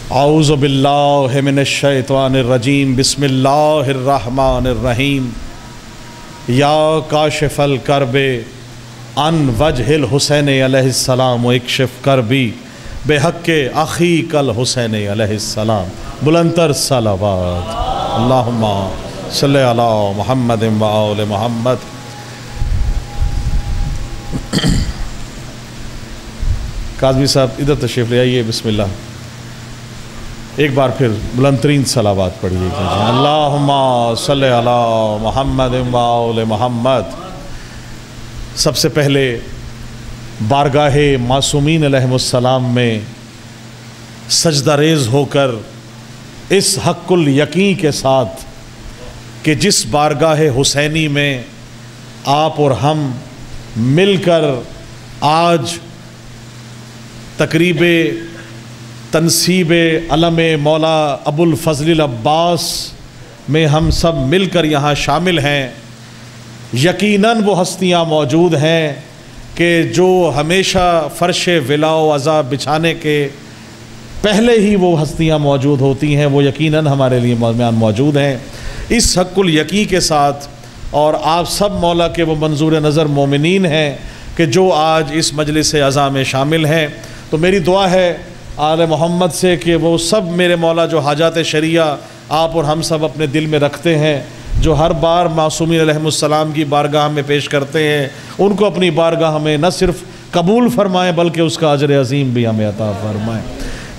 औज़ु बिल्लाहि मिनश्शैतानिर्रजीम बिस्मिल्लाहिर्रहमानिर्रहीम। या काशिफ़ल कर्बे अन वजहिल हुसैन अलैहिस्सलाम व इक्शिफ करबी बेहक़्क़े अख़ी कल हुसैन अलैहिस्सलाम। बुलंदतर सलावत अल्लाहुम्मा सल्लि अला मुहम्मद व आले मुहम्मद। काज़मी साहब इधर तशरीफ़ ले आइए। बिस्मिल्लाह। एक बार फिर बुलंदतरीन सलावत पढ़िए। अल्लाहुम्मा सल्लि अला मुहम्मद व आले मुहम्मद। सबसे पहले बारगाहे मासूमीन अलैहिमुस्सलाम में सजदा रेज़ होकर इस हक़्क़ुल यकीन के साथ कि जिस बारगाहे हुसैनी में आप और हम मिलकर आज तकरीबे तनसीब अलम मौला अबुल फ़ज़ल अब्बास में हम सब मिलकर यहाँ शामिल हैं, यकीनन वो हस्तियाँ मौजूद हैं कि जो हमेशा फ़र्श विलाओ अज़ा बिछाने के पहले ही वो हस्तियाँ मौजूद होती हैं, वो यकीनन हमारे लिए मौजूद हैं। इस हक़्क़ुल यकीन के साथ और आप सब मौला के वो मंजूर नज़र मोमिनीन हैं कि जो आज इस मजलिस अज़ा में शामिल हैं। तो मेरी दुआ है आले मोहम्मद से कि वो सब मेरे मौला जो हाजात शरिया आप और हम सब अपने दिल में रखते हैं, जो हर बार मासूमीन अलैहिमुस्सलाम की बारगाह में पेश करते हैं, उनको अपनी बारगाह में न सिर्फ़ कबूल फ़रमाएँ बल्कि उसका अजर अज़ीम भी हमें अता फ़रमाएँ।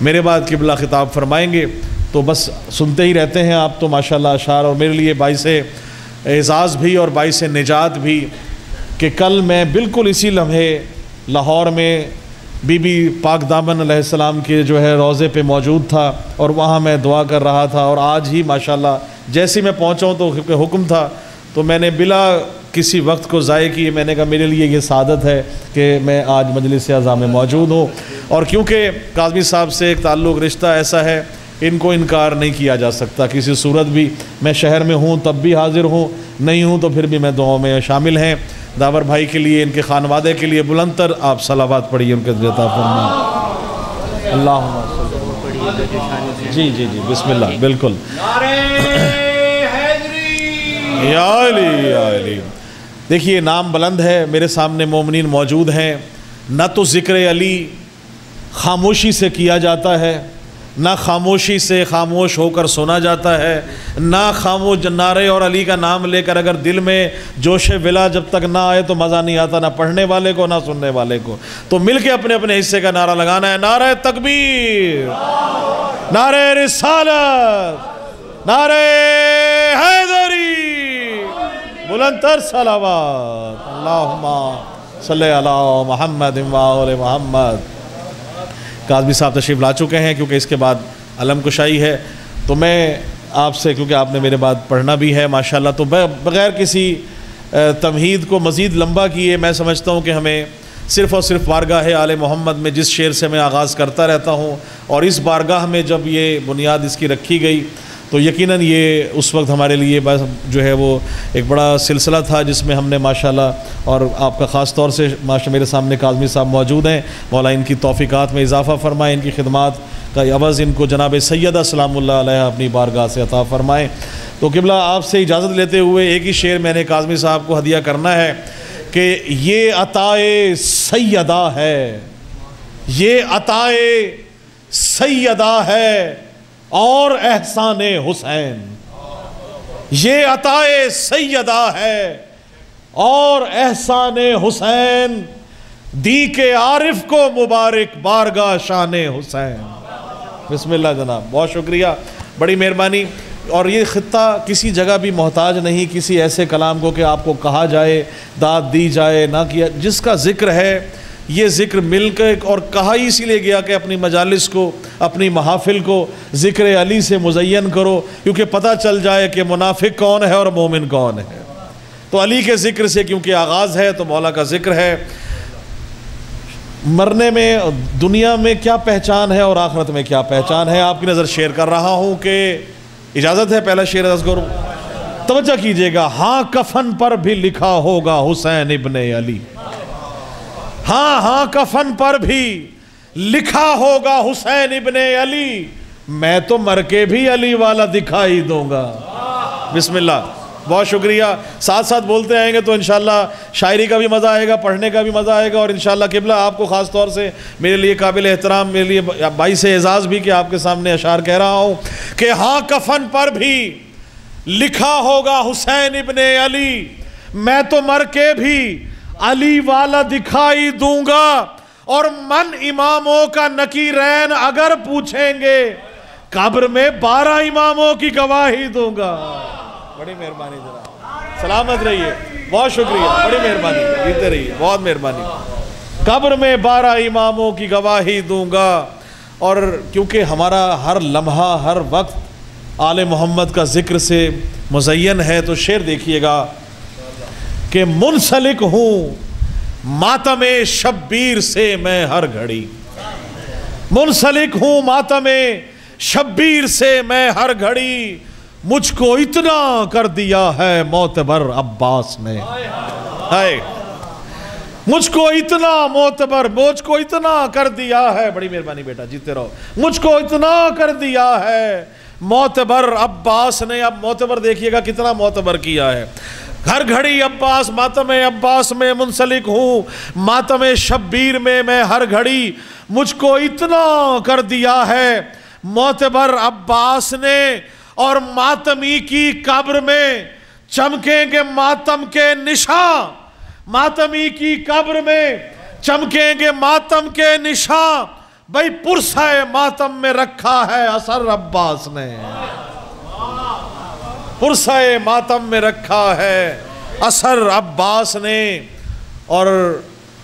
मेरे बाद क़िबला ख़िताब फ़रमाएँगे तो बस सुनते ही रहते हैं आप तो माशाअल्लाह अशार, और मेरे लिए बाइस एज़ाज़ भी और बाइस निजात भी कि कल मैं बिल्कुल इसी लम्हे लाहौर में बीबी पाक दामन अलैहिस्सलाम के जो है रोज़े पे मौजूद था और वहाँ मैं दुआ कर रहा था, और आज ही माशाअल्लाह जैसे मैं पहुँचा हूँ तो हुक्म था तो मैंने बिला किसी वक्त को ज़ाय किए मैंने कहा मेरे लिए ये सादत है कि मैं आज मजलिस अज़ा में मौजूद हूँ। और क्योंकि काज़मी साहब से एक ताल्लुक़ रिश्ता ऐसा है, इनको इनकार नहीं किया जा सकता किसी सूरत भी। मैं शहर में हूँ तब भी हाज़िर हूँ, नहीं हूँ तो फिर भी मैं दुआओं में शामिल हैं। दावर भाई के लिए, इनके खानवादे के लिए बुलंदतर आप सलावत पढ़िए, उनके अता फरमाएं। अल्लाहुम्मा जी जी जी बिस्मिल्लाह। बिल्कुल या अली या अली। देखिए नाम बुलंद है, मेरे सामने मोमिनीन मौजूद हैं। न तो ज़िक्र अली खामोशी से किया जाता है, ना खामोशी से खामोश होकर सुना जाता है, ना खामोश नारे और अली का नाम लेकर अगर दिल में जोश विला जब तक ना आए तो मज़ा नहीं आता, ना पढ़ने वाले को ना सुनने वाले को। तो मिलके अपने अपने हिस्से का नारा लगाना है। नारे तकबीर, नारे रिसालत, नारे हैदरी, बुलंदतर सलावत अल्लाहुम्मा सल्लि अला मुहम्मद व आले मुहम्मद। काज़मी साहब तशरीफ़ ला चुके हैं क्योंकि इसके बाद अलम कुशाई है, तो मैं आपसे, क्योंकि आपने मेरे बाद पढ़ना भी है माशाअल्लाह, तो बग़ैर किसी तमहीद को मज़ीद लंबा किए मैं समझता हूँ कि हमें सिर्फ़ और सिर्फ बारगाह आले मोहम्मद में जिस शेर से मैं आगाज़ करता रहता हूँ, और इस बारगाह में जब ये बुनियाद इसकी रखी गई तो यकीनन ये उस वक्त हमारे लिए बस जो है वो एक बड़ा सिलसिला था जिसमें हमने माशाल्लाह, और आपका ख़ास तौर से माशा मेरे सामने काज़मी साहब मौजूद हैं, मौला इनकी तौफ़ीक़ात में इजाफ़ा फ़रमाएँ, इनकी खिदमात का अवज़ इनको जनाब सैयदा सलामुल्लाह अलैहा अपनी बारगाह से अता फ़रमाएँ। तो क़िबला आपसे इजाज़त लेते हुए एक ही शेर मैंने काज़मी साहब को हदिया करना है कि ये अताए सैयदा है, ये अताए सैयदा है और एहसाने हुसैन, ये अताए सैयदा है और एहसाने हुसैन, दी के आरिफ को मुबारक बारगाह शाने हुसैन। बिस्मिल्लाह जनाब, बहुत शुक्रिया, बड़ी मेहरबानी। और ये ख़ित्ता किसी जगह भी मोहताज नहीं किसी ऐसे कलाम को कि आपको कहा जाए, दाद दी जाए, ना किया। जिसका ज़िक्र है ये ज़िक्र मिलकर और कहा ही इसीलिए गया कि अपनी मजालिस को, अपनी महाफिल को ज़िक्र अली से मुज़य्यन करो, क्योंकि पता चल जाए कि मुनाफिक कौन है और मोमिन कौन है। तो अली के ज़िक्र से क्योंकि आगाज़ है तो मौला का ज़िक्र है। मरने में दुनिया में क्या पहचान है और आखिरत में क्या पहचान है, आपकी नज़र शेयर कर रहा हूँ कि इजाज़त है। पहला शेर अज़गुर तवज्जो कीजिएगा। हाँ कफन पर भी लिखा होगा हुसैन इब्ने अली, हाँ हाँ कफन पर भी लिखा होगा हुसैन इब्ने अली, मैं तो मर के भी अली वाला दिखाई दूंगा। बिस्मिल्लाह, बहुत शुक्रिया। साथ साथ बोलते आएंगे तो इंशाल्लाह शायरी का भी मज़ा आएगा, पढ़ने का भी मज़ा आएगा, और इंशाल्लाह किबला आपको ख़ास तौर से मेरे लिए काबिल एहतराम, मेरे लिए बाईस एजाज़ भी कि आपके सामने अशार कह रहा हूँ कि हाँ, कफन पर भी लिखा होगा हुसैन इब्ने अली, मैं तो मर के भी अली वाला दिखाई दूंगा, और मन इमामों का नकीरैन अगर पूछेंगे कब्र में 12 इमामों की गवाही दूंगा। बड़ी मेहरबानी जनाब, सलामत रहिए, बहुत शुक्रिया, बड़ी मेहरबानी, जीते रहिए, बहुत मेहरबानी। कब्र में 12 इमामों की गवाही दूंगा। और क्योंकि हमारा हर लम्हा हर वक्त आले मोहम्मद का जिक्र से मुज़य्यन है, तो शेर देखिएगा कि मुनसलिक हूँ मातमे शब्बीर से मैं हर घड़ी, मुनसलिक हूँ मातमे शब्बीर से मैं हर घड़ी, मुझको इतना कर दिया है मोतबर अब्बास ने, है मुझको इतना मोतबर, मुझको इतना कर दिया है, बड़ी मेहरबानी बेटा, जीते रहो, मुझको इतना कर दिया है मोतबर अब्बास ने। अब मोतबर देखिएगा कितना मोतबर किया है। हर घड़ी अब्बास, मातमे अब्बास में मुंसलिक हूँ, मातमे शब्बीर में मैं हर घड़ी, मुझको इतना कर दिया है मोतबर अब्बास ने, और मातमी की कब्र में चमकेंगे मातम के निशान, मातमी की कब्र में चमकेंगे मातम के निशान, भाई पुरसा मातम में रखा है असर अब्बास ने, पुरसा मातम में रखा है असर अब्बास ने। और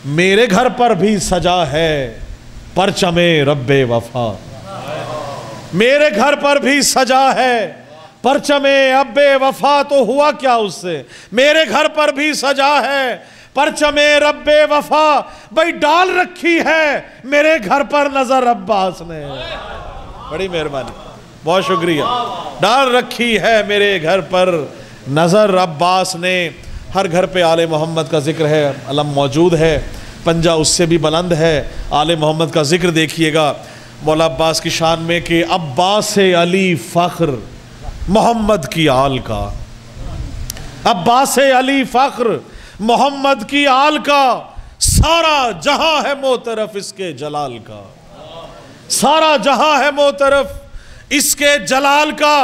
मेरे घर पर भी सजा है परचमे रब्बे वफा, मेरे घर पर भी सजा है परचमे अब्बे वफा, तो हुआ क्या उससे, मेरे घर पर भी सजा है परचमे रब्बे वफा, भाई डाल रखी है मेरे घर पर नजर अब्बास ने। बड़ी मेहरबानी, बहुत शुक्रिया। डाल रखी है मेरे घर पर नजर अब्बास ने। हर घर पे आले मोहम्मद का जिक्र है, अलम मौजूद है, पंजा उससे भी बुलंद है। आले मोहम्मद का जिक्र देखिएगा मौला अब्बास की शान में कि अब्बास अली फ़ख्र मोहम्मद की आल का, अब्बास अली फ़ख्र मोहम्मद की आल का, सारा जहां है मोतरफ इसके जलाल का, सारा जहां है मोतरफ इसके जलाल का।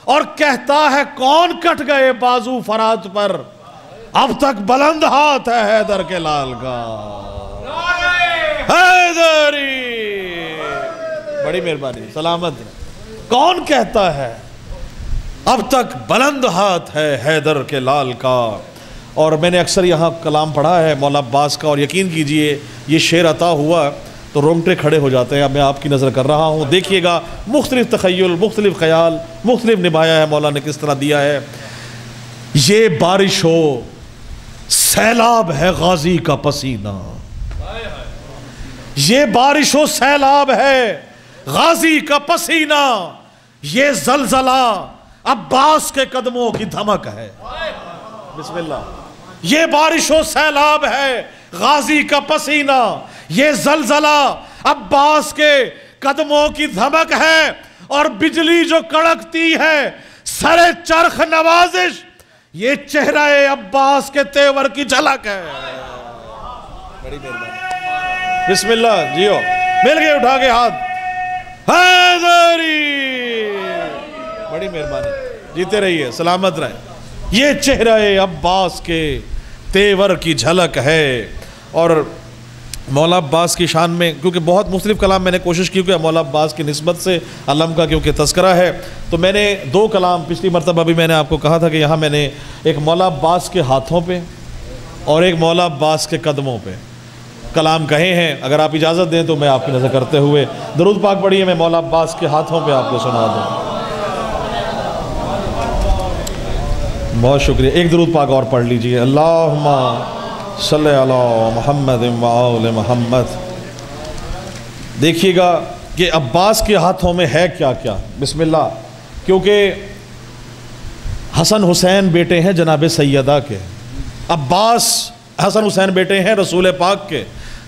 और कहता है कौन कट गए बाजू फरात पर, अब तक बुलंद हाथ है हैदर के लाल का, हैदरी। बड़ी मेहरबानी, सलामत। कौन कहता है अब तक बुलंद हाथ है हैदर के लाल का। और मैंने अक्सर यहाँ कलाम पढ़ा है मौला अब्बास का, और यकीन कीजिए ये शेर अता हुआ तो रोंगटे खड़े हो जाते हैं। अब मैं आपकी नज़र कर रहा हूँ, देखिएगा मुख्तलिफ तख़य्युल, मुख्तलिफ ख़याल, मुख्तलिफ निभाया है मौला ने, किस तरह दिया है। ये बारिश हो सैलाब है गाजी का पसीना, ये बारिश हो सैलाब है गाजी का पसीना, ये जलजला अब्बास के कदमों की धमक है। बिस्मिल्लाह। ये बारिश हो सैलाब है गाजी का पसीना, ये जलजला अब्बास के कदमों की धमक है, और बिजली जो कड़कती है सरे चरख नवाजिश, ये चेहरा अब्बास के तेवर की झलक है। बड़ी मेहरबानी, बिस्मिल्लाह, जियो, मिल गए, उठा के हाथ, हैदरी। बड़ी मेहरबानी, जीते रहिए, सलामत रहे। ये चेहरा अब्बास के तेवर की झलक है। और मौला अब्बास की शान में, क्योंकि बहुत मुख्तलिफ कलाम मैंने कोशिश की कि मौला अब्बास की निस्बत से अलम का क्योंकि तस्करा है, तो मैंने 2 कलाम पिछली मरतबा भी मैंने आपको कहा था कि यहाँ मैंने एक मौला अब्बास के हाथों पे और एक मौला अब्बास के कदमों पे कलाम कहे हैं। अगर आप इजाज़त दें तो मैं आपकी नज़र करते हुए दरूद पाक पढ़िए, मैं मौला अब्बास के हाथों पे आपको सुना दूँ। बहुत शुक्रिया। एक दरूद पाक और पढ़ लीजिए, अल्लाहुम्मा सल्ली अला मुहम्मद व आले मुहम्मद। देखिएगा कि अब्बास के हाथों में है क्या क्या। बिस्मिल्लाह। क्योंकि हसन हुसैन बेटे हैं जनाब सैयदा के, अब्बास हसन हुसैन बेटे हैं रसूल पाक के।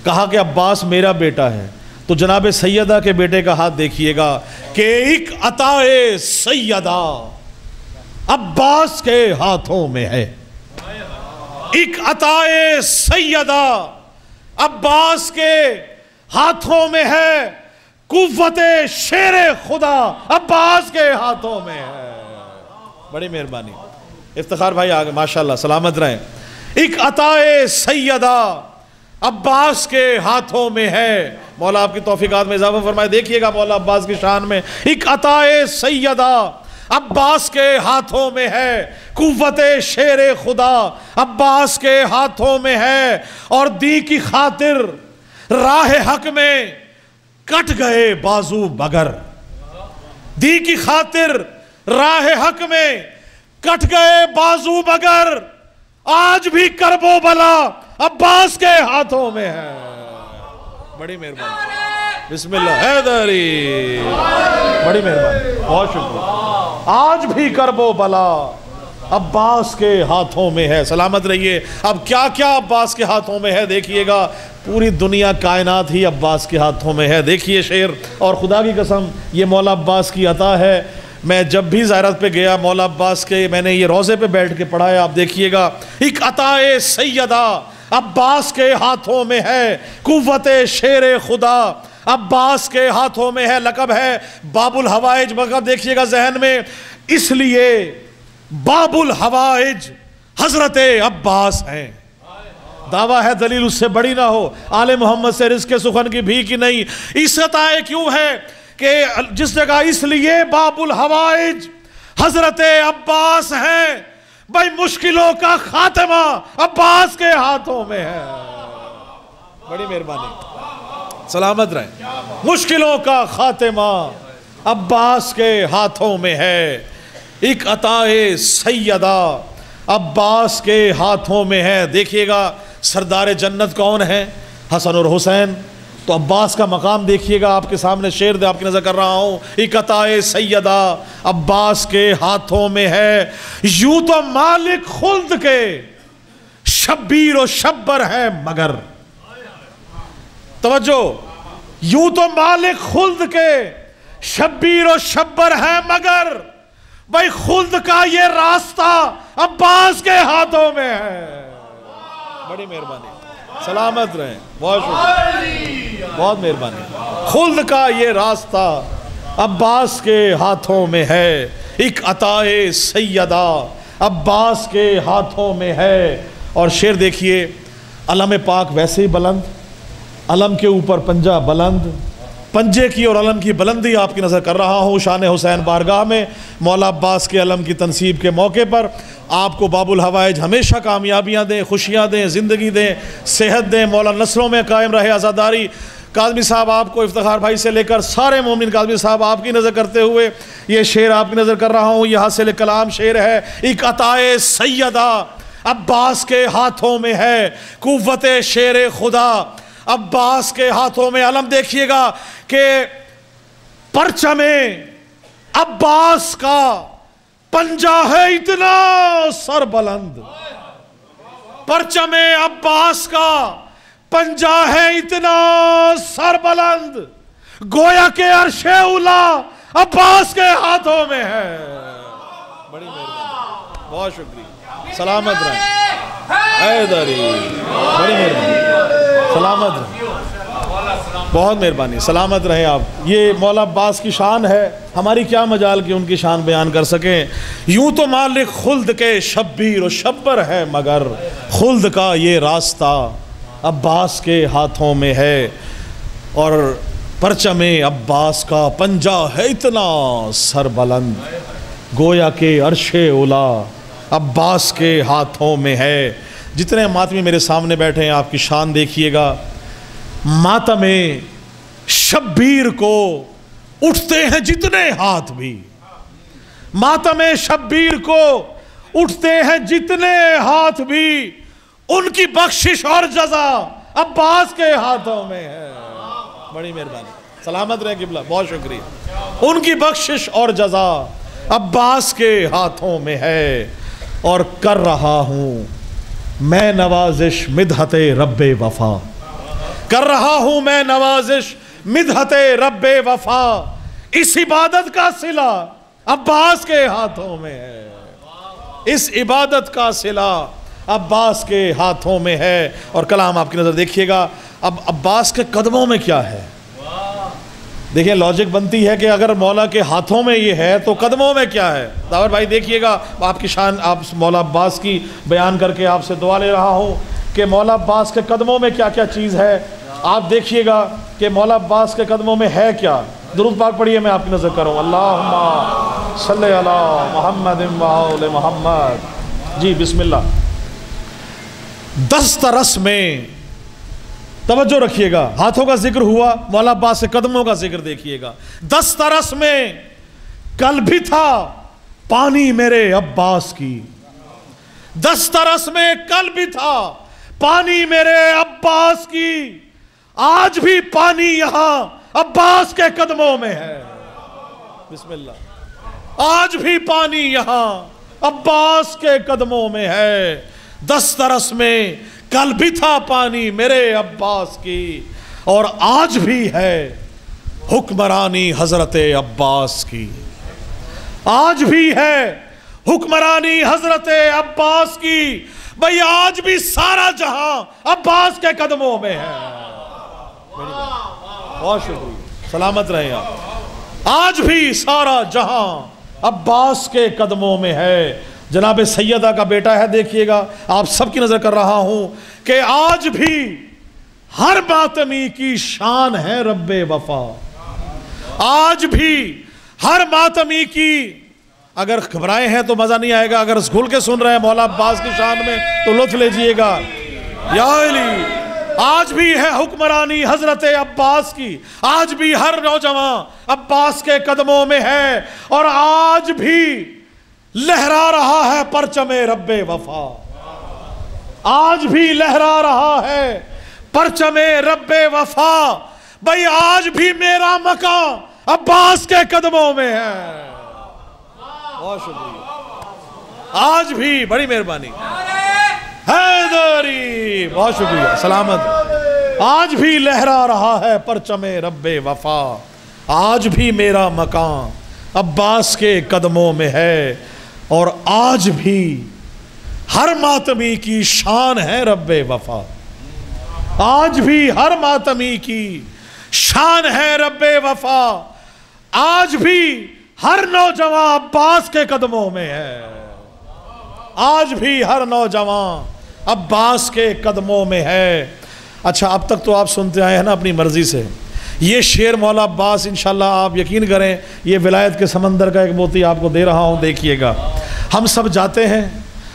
कहा कि अब्बास मेरा बेटा है, तो जनाब सैयदा के बेटे का हाथ देखिएगा कि एक अताए सैयदा अब्बास के हाथों में है। एक अताए सैयदा अब्बास के हाथों में है। कुव्वते शेरे खुदा अब्बास के हाथों में है। बड़ी मेहरबानी। इफ्तिखार भाई आगे माशाल्लाह सलामत रहें। एक अताए सैयदा अब्बास के हाथों में है। मौला आपकी तौफीकात में इजाफा फरमाए। देखिएगा मौला अब्बास की शान में, एक अताए सैयदा अब्बास के हाथों में है। कुव्वते शेरे खुदा अब्बास के हाथों में है। और दी की खातिर राह हक में कट गए बाजू मगर। दी की खातिर राह हक में कट गए बाजू मगर। आज भी करबो बला अब्बास के हाथों में है। बड़ी मेहरबानी। बिस्मिल्लाह हैदरी। बड़ी मेहरबानी, बहुत शुक्रिया। आज भी करबो बला अब्बास के हाथों में है। सलामत रहिए। अब क्या क्या अब्बास के हाथों में है देखिएगा। पूरी दुनिया कायनात ही अब्बास के हाथों में है। देखिए शेर, और खुदा की कसम ये मौला अब्बास की अता है। मैं जब भी ज़ियारत पे गया मौला अब्बास के, मैंने ये रोज़े पे बैठ के पढ़ा है। आप देखिएगा, एक अताए सैयदा अब्बास के हाथों में है। कुव्वते शेरे खुदा अब्बास के हाथों में है। लक़ब है बाबुल हवाइज। मगर देखिएगा जहन में, इसलिए बाबुल हवाइज हजरत अब्बास हैं। दावा है दलील उससे बड़ी ना हो। आले मोहम्मद से रिज़्क़ सुखन की भीख नहीं। इज्जत आए क्यों है कि जिस जगह इसलिए बाबुल हवाइज हजरत अब्बास हैं। भाई मुश्किलों का खात्मा अब्बास के हाथों में है। बड़ी मेहरबानी। सलामत रहे। मुश्किलों का खात्मा अब्बास के हाथों में है। एक अताए सैयदा अब्बास के हाथों में है। देखिएगा सरदार जन्नत कौन है? हसन और हुसैन। तो अब्बास का मकाम देखिएगा। आपके सामने शेर दे आपकी नजर कर रहा हूँ। एक अताए सैयदा अब्बास के हाथों में है। यूं तो मालिक खुल्द के शब्बीर और शब्बर है मगर। तवज्जो, यूं तो मालिक खुल्द के शब्बीर और शब्बर है मगर भाई खुल्द का ये रास्ता अब्बास के हाथों में है। बड़ी मेहरबानी। सलामत रहें। बहुत शुक्रिया, बहुत मेहरबानी। खुल्द का ये रास्ता अब्बास के हाथों में है। एक अताए सैयदा अब्बास के हाथों में है। और शेर देखिए, अलम पाक वैसे ही बुलंद, अलम के ऊपर पंजा बुलंद, पंजे की और अलम की बुलंदी आपकी नज़र कर रहा हूँ। शान हुसैन बारगाह में मौला अब्बास के अलम की तनसीब के मौके पर आपको बाबुल हवाइज हमेशा कामयाबियाँ दें, खुशियाँ दें, ज़िंदगी दें, सेहत दें। मौला नस्लों में कायम रहे आज़ादारी। काज़मी साहब आपको, इफ्तिखार भाई से लेकर सारे मोमिन, काज़मी साहब आपकी नज़र करते हुए ये शेर आपकी नज़र कर रहा हूँ। यह हासिल कलाम शेर है। एक अताए सैयदा अब्बास के हाथों में है। कुव्वते शेर खुदा अब्बास के हाथों में। अलम देखिएगा कि परचमे अब्बास का पंजा है इतना सर बुलंद। परचमे अब्बास का पंजा है इतना सर बुलंद। गोया के अर्शे उला अब्बास के हाथों में है। बड़ी मेहरबानी, बहुत शुक्रिया। सलामत रहें हैदरी। बड़ी मेहरबानी। सलामत रहें, बहुत मेहरबानी। सलामत रहें आप। ये मौला अब्बास की शान है। हमारी क्या मजाल कि उनकी शान बयान कर सकें। यूं तो मालिक खुल्द के शब्बीर और शब्बर है मगर खुल्द का ये रास्ता अब्बास के हाथों में है। और परचमे अब्बास का पंजा है इतना सर बुलंद। गोया के अर्शे उला अब्बास के हाथों में है। जितने मातमी मेरे सामने बैठे हैं आपकी शान देखिएगा। मातमे शब्बीर को उठते हैं जितने हाथ भी। मातमे शब्बीर को उठते हैं जितने हाथ भी। उनकी बख्शिश और जजा अब्बास के हाथों में है। बड़ी मेहरबानी। सलामत रहे किबला, बहुत शुक्रिया। उनकी बख्शिश और जजा अब्बास के हाथों में है। और कर रहा हूं मैं नवाजिश मिदहते रब्बे वफा। कर रहा हूं मैं नवाजिश मिदहते रब्बे वफा, इस इबादत का सिला अब्बास के हाथों में है। इस इबादत का सिला अब्बास के हाथों में है। और कलाम आपकी नजर देखिएगा, अब अब्बास के कदमों में क्या है। देखिए लॉजिक बनती है कि अगर मौला के हाथों में ये है तो कदमों में क्या है। दावर भाई देखिएगा, आपकी शान आप मौला अब्बास की बयान करके आपसे दुआ ले रहा हूँ कि मौला अब्बास के कदमों में क्या क्या चीज़ है। आप देखिएगा कि मौला अब्बास के कदमों में है क्या। दुरूद पाक पढ़िए, मैं आपकी नज़र करूँ। अल्लाहुम्मा सल्ली अला मुहम्मद व आले मुहम्मद। जी बिस्मिल्लाह। दस्तरस में तवज्जो रखिएगा, हाथों का जिक्र हुआ, मौला अब्बास के कदमों का जिक्र देखिएगा। दस्तरस में कल भी था पानी मेरे अब्बास की, दस्तरस में कल भी था पानी मेरे अब्बास की, आज भी पानी यहां अब्बास के कदमों में है। बिस्मिल्लाह। आज भी पानी यहां अब्बास के कदमों में है। दस्तरस में कल भी था पानी मेरे अब्बास की, और आज भी है हुक्मरानी हजरत अब्बास की। आज भी है हुक्मरानी हजरत अब्बास की। भाई आज भी सारा जहां अब्बास के कदमों में है। बहुत शुक्रिया, सलामत रहे आप। आज भी सारा जहां अब्बास के कदमों में है। जनाब सैयदा का बेटा है, देखिएगा आप सबकी नजर कर रहा हूं कि आज भी हर मातमी की शान है रब्बे वफा। आज भी हर मातमी की, अगर घबराए हैं तो मजा नहीं आएगा, अगर खुल के सुन रहे हैं मौला अब्बास की शान में तो लुत्फ लीजिएगा। या अली, आज भी है हुक्मरानी हजरत अब्बास की, आज भी हर नौजवान अब्बास के कदमों में है, और आज भी लहरा रहा है परचमे रब्बे वफा। आज भी लहरा रहा है परचमे रब्बे वफा। भाई आज भी मेरा मकान अब्बास के कदमों में है। बहुत शुक्रिया, आज भी बड़ी मेहरबानी हैदरी, बहुत शुक्रिया, सलामत। आज भी लहरा रहा है परचमे रब्बे वफा। आज भी मेरा मकान अब्बास के कदमों में है, और आज भी हर मातमी की शान है रब्बे वफा। आज भी हर मातमी की शान है रब्बे वफा। आज भी हर नौजवान अब्बास के कदमों में है। आज भी हर नौजवान अब्बास के कदमों में है। अच्छा, अब तक तो आप सुनते आए हैं ना अपनी मर्जी से। ये शेर मौला अब्बास, इंशाल्लाह आप यकीन करें, ये विलायत के समंदर का एक मोती आपको दे रहा हूँ, देखिएगा। हम सब जाते हैं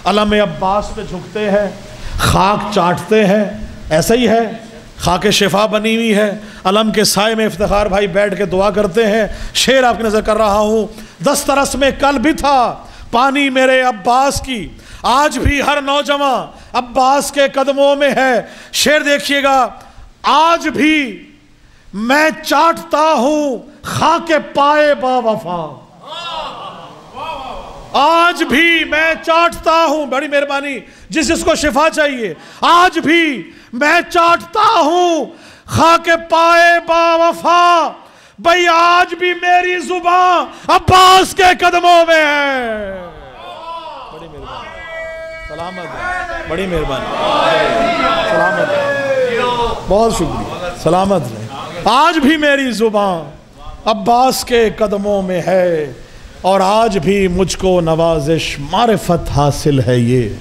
अलम अब्बास पे झुकते हैं, खाक चाटते हैं, ऐसा ही है, खाक शिफा बनी हुई है। अलम के साए में इफ्तिखार भाई बैठ के दुआ करते हैं। शेर आपकी नज़र कर रहा हूँ। दस्तरस में कल भी था पानी मेरे अब्बास की, आज भी हर नौजवान अब्बास के कदमों में है। शेर देखिएगा, आज भी मैं चाटता हूं खाके पाए बावफा। आज भी मैं चाटता हूं, बड़ी मेहरबानी, जिस जिसको शिफा चाहिए, आज भी मैं चाटता हूं खाके पाए बावफा। भाई आज भी मेरी जुबान अब्बास के कदमों में है। बड़ी मेहरबानी, सलामत है, बड़ी मेहरबानी, सलामत है, बहुत शुक्रिया, सलामत है। आज भी मेरी जुबान अब्बास के कदमों में है, और आज भी मुझको नवाजिश मारिफत हासिल है। ये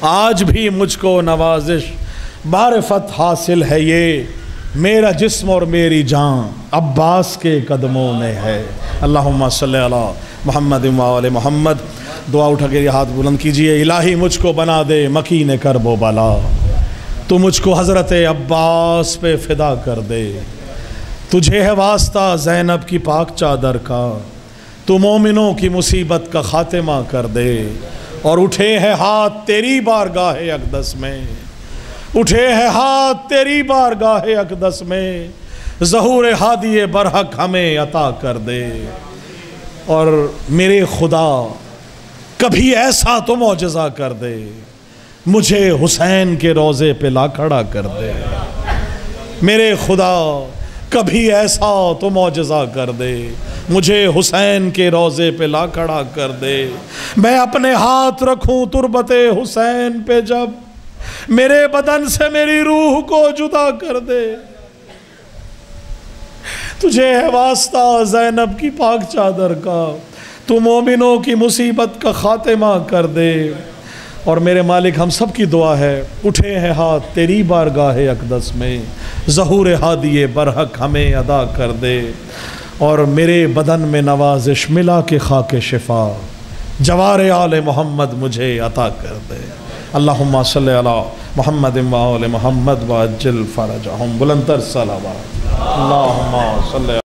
आज भी मुझको नवाजिश मारिफत हासिल है। ये मेरा जिस्म और मेरी जान अब्बास के कदमों में है। अल्लाहुम्मा सल्ली अला मुहम्मद व आले मुहम्मद। दुआ उठा के हाथ बुलंद कीजिए। इलाही मुझको बना दे मकीन करबो बला, तू मुझको हज़रत अब्बास पे फ़िदा कर दे। तुझे है वास्ता ज़ैनब की पाक चादर का, तू मोमिनों की मुसीबत का ख़ातिमा कर दे। और उठे हैं हाथ तेरी बारगाह अक़दस में, उठे हैं हाथ तेरी बारगाह अक़दस में, ज़हूर हादी बरहक हमें अता कर दे। और मेरे खुदा कभी ऐसा तो मौजज़ा कर दे, मुझे हुसैन के रोज़े पे ला खड़ा कर दे। मेरे खुदा कभी ऐसा तो मौजज़ा कर दे, मुझे हुसैन के रोज़े पे ला खड़ा कर दे। मैं अपने हाथ रखूं तुरबते हुसैन पे, जब मेरे बदन से मेरी रूह को जुदा कर दे। तुझे है वास्ता ज़ैनब की पाक चादर का, तू मोमिनों की मुसीबत का खातिमा कर दे। और मेरे मालिक हम सब की दुआ है, उठे हैं हाथ तेरी बारगाह अक़दस में, ज़हूर हादिए बरहक हमें अदा कर दे। और मेरे बदन में नवाजिश मिला के खाके शिफा, जवार आले मोहम्मद मुझे अता कर दे। अल्लाहुम्मा सल्ली अला मुहम्मद व आले मोहम्मद व अज्जिल फ़रजहुम। बुलंदतर सलावत। अल्लाहुम्मा सल्ली